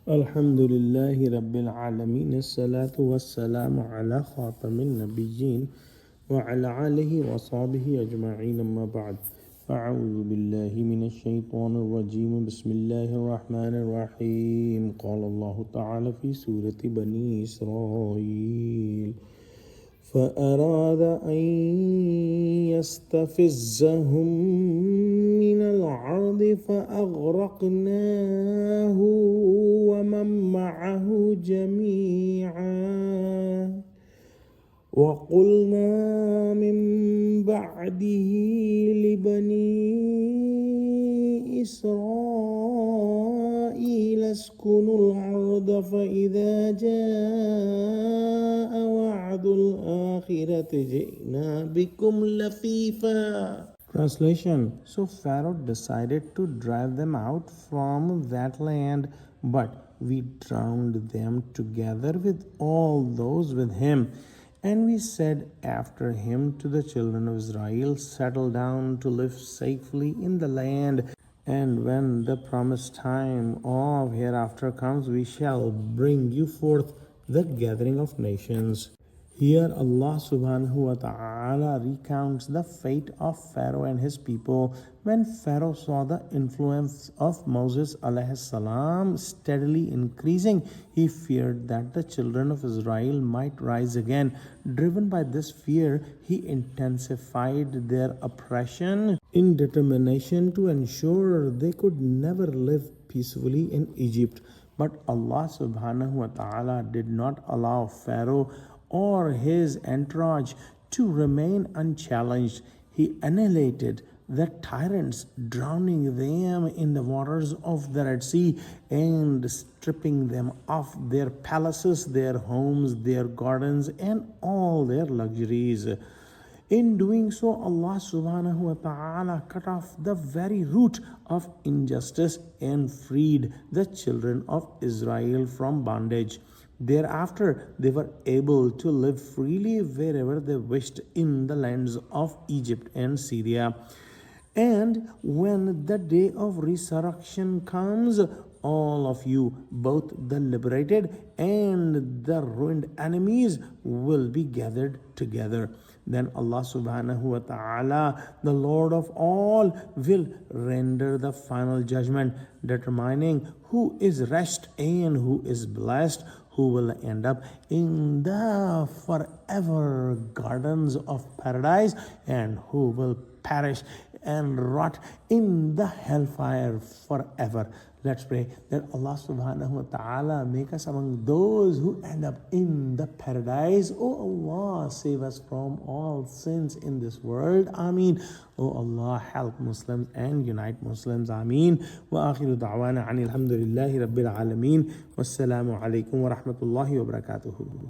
Alhamdulillahi Rabbil Alameen. As-salatu was-salamu ala khatamin nabiyyin wa ala alihi wa sahbihi ajma'in, amma ba'd. A'udhu billahi minash shaitanir rajeem. Bismillahir rahmanir rahim. Qala Allahu ta'ala fi Surah Bani Israel. فأراد أن يستفزهم من الأرض فأغرقناه ومن معه جميعا وقلنا من بعده لبني إسرائيل اسكنوا الأرض فإذا جاء وعد الآخرة جئنا بكم لفيفا. Translation. So Pharaoh decided to drive them out from that land, but we drowned them together with all those with him. And we said after him to the children of Israel, settle down to live safely in the land. And when the promised time of hereafter comes, we shall bring you forth the gathering of nations. Here Allah subhanahu wa ta'ala recounts the fate of Pharaoh and his people. When Pharaoh saw the influence of Moses alayhi salam steadily increasing, he feared that the children of Israel might rise again. Driven by this fear, he intensified their oppression in determination to ensure they could never live peacefully in Egypt. But Allah subhanahu wa ta'ala did not allow Pharaoh or his entourage to remain unchallenged. He annihilated the tyrants, drowning them in the waters of the Red Sea and stripping them of their palaces, their homes, their gardens, and all their luxuries. In doing so, Allah subhanahu wa ta'ala cut off the very root of injustice and freed the children of Israel from bondage. Thereafter, they were able to live freely wherever they wished in the lands of Egypt and Syria. And when the day of resurrection comes, all of you, both the liberated and the ruined enemies, will be gathered together. Then Allah subhanahu wa ta'ala, the Lord of all, will render the final judgment, determining who is rest and who is blessed, who will end up in the forever gardens of paradise, and who will perish and rot in the hellfire forever. Let's pray that Allah subhanahu wa ta'ala make us among those who end up in the paradise. Oh Allah, save us from all sins in this world. Ameen. Oh Allah, help Muslims and unite Muslims. Ameen. Wa akhiru da'wana anil hamdulillahi rabbil alameen. Wassalamu alaikum wa rahmatullahi wa barakatuhu.